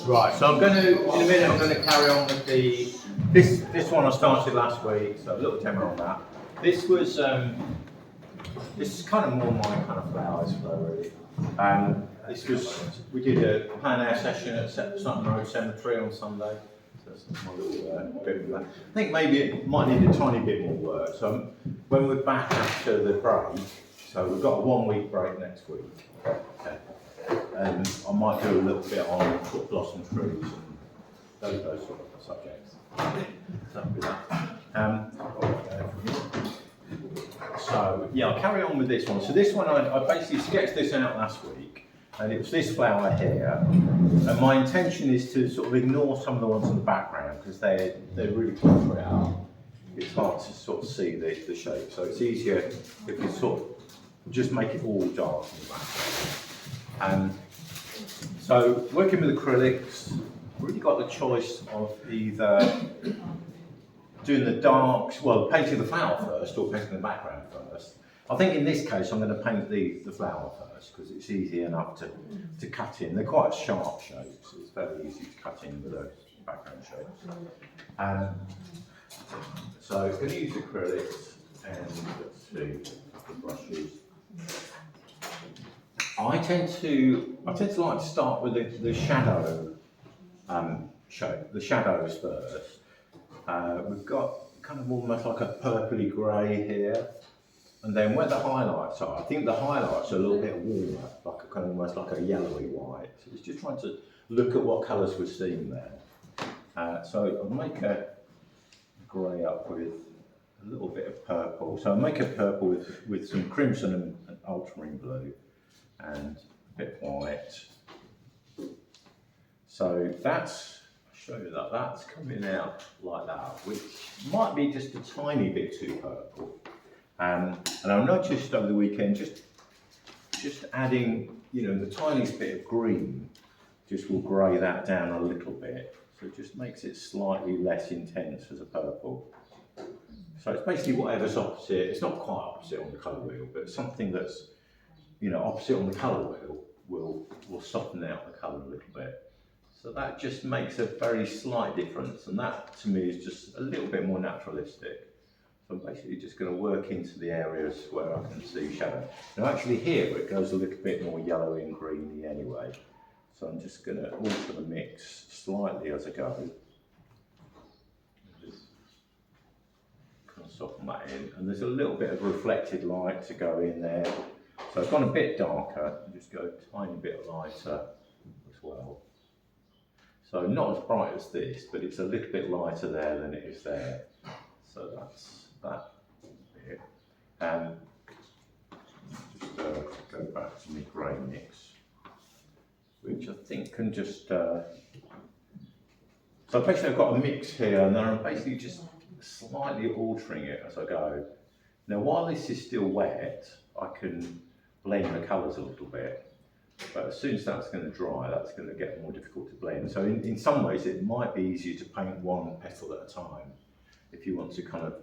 Right, so I'm going to, in a minute, I'm going to carry on with this one I started last week, so a little demo on that. This was, this is kind of more my kind of flowers flow really. This was, we did a plein air session at Sutton Road Cemetery on Sunday. So that's my little bit of that. I think maybe it might need a tiny bit more work. So when we're back after the break, so we've got a 1 week break next week. Okay. I might do a little bit on sort of blossom trees and those sort of subjects. So yeah, I'll carry on with this one. So this one, I basically sketched this out last week, and it was this flower here. And my intention is to sort of ignore some of the ones in the background because they're really clutter it out. It's hard to sort of see the shape, so it's easier if you sort of just make it all dark in the background. So working with acrylics, really got the choice of either doing the darks, well, painting the flower first or painting the background first. I think in this case I'm going to paint the flower first because it's easy enough to cut in. They're quite sharp shapes, it's very easy to cut in with those background shapes. So I'm going to use acrylics and let's see, a couple of brushes. I tend to like to start with the shadow shape, the shadows first. We've got kind of almost like a purpley grey here, and then where the highlights are, I think the highlights are a little bit warmer, like a kind of almost like a yellowy white. So it's just trying to look at what colours we're seeing there. So I'll make a grey up with a little bit of purple. So I'll make a purple with some crimson and ultramarine blue. And a bit white. So that's, I'll show you that, that's coming out like that, which might be just a tiny bit too purple. And I noticed over the weekend, just adding, you know, the tiniest bit of green, just will grey that down a little bit. So it just makes it slightly less intense as a purple. So it's basically whatever's opposite, it's not quite opposite on the colour wheel, but something that's, you know, opposite on the colour wheel will soften out the colour a little bit. So that just makes a very slight difference, and that to me is just a little bit more naturalistic. So I'm basically just going to work into the areas where I can see shadow. Now actually here it goes a little bit more yellowy and greeny anyway. So I'm just going to alter the mix slightly as I go. Just kind of soften that in, and there's a little bit of reflected light to go in there. So I've gone a bit darker, and just go a tiny bit lighter as well. So not as bright as this, but it's a little bit lighter there than it is there. So that's that bit. Just go back to my grey mix, which I think can just... So basically I've got a mix here, and then I'm basically just slightly altering it as I go. Now while this is still wet, I can blend the colours a little bit, but as soon as that's going to dry, that's going to get more difficult to blend. So in some ways it might be easier to paint one petal at a time if you want to kind of,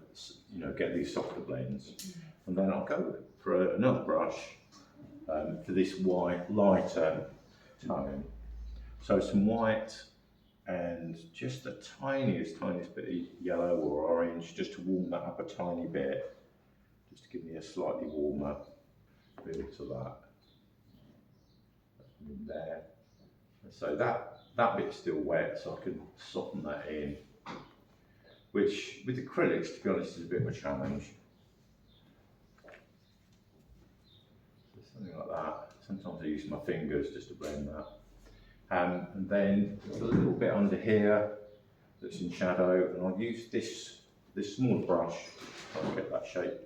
you know, get these softer blends. And then I'll go for another brush for this white, lighter tone. So some white and just the tiniest bit of yellow or orange, just to warm that up a tiny bit, just to give me a slightly warmer feel to that. In there. So that bit's still wet, so I can soften that in. Which with acrylics, to be honest, is a bit of a challenge. So something like that. Sometimes I use my fingers just to blend that. And then there's a little bit under here that's in shadow, and I'll use this small brush to try and get that shape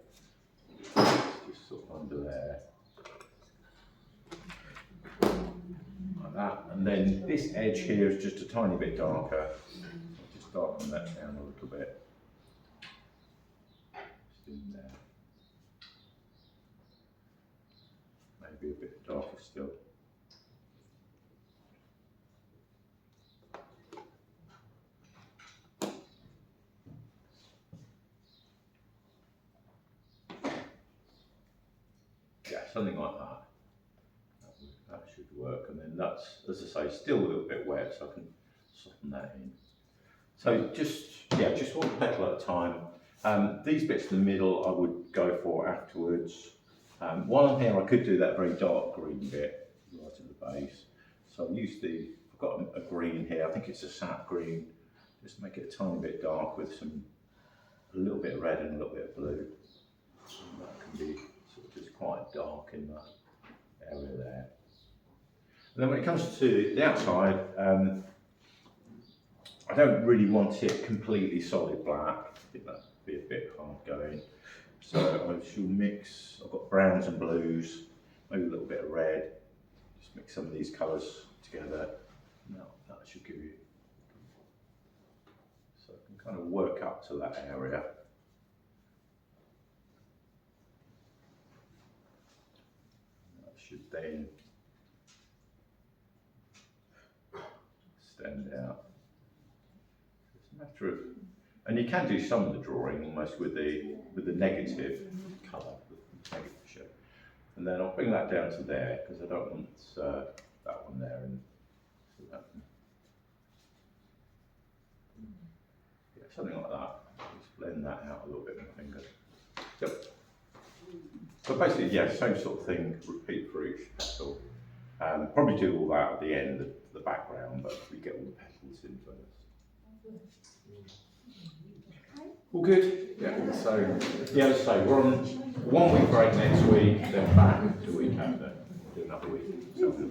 just sort of under there. Like that. And then this edge here is just a tiny bit darker. I'll just darken that down a little bit. Just in there. Maybe a bit darker still. Yeah, something like that. That should work. And then that's, as I say, still a little bit wet, so I can soften that in. So just one petal at a time. These bits in the middle I would go for afterwards. While I'm here, I could do that very dark green bit right at the base. So I'll use I've got a green here, I think it's a sap green. Just make it a tiny bit dark with a little bit of red and a little bit of blue. And that can be sort of just quite dark in that area there. And then when it comes to the outside, I don't really want it completely solid black. I think that'd be a bit hard going. So I shall mix, I've got browns and blues, maybe a little bit of red. Just mix some of these colours together. Now that should give you, so I can kind of work up to that area. That should then extend out. It's a matter of, and you can do some of the drawing almost with the negative colour, the negative shape. And then I'll bring that down to there because I don't want that one there, and so that one. Yeah, something like that. Just blend that out a little bit with my fingers. Yep. So basically, yeah, same sort of thing, repeat for each petal. Probably do all that at the end, the background, but we get all the petals in first. All good? Yeah, so, yeah, as I say, we're on 1 week break next week, then back the week after, do another week, so we'll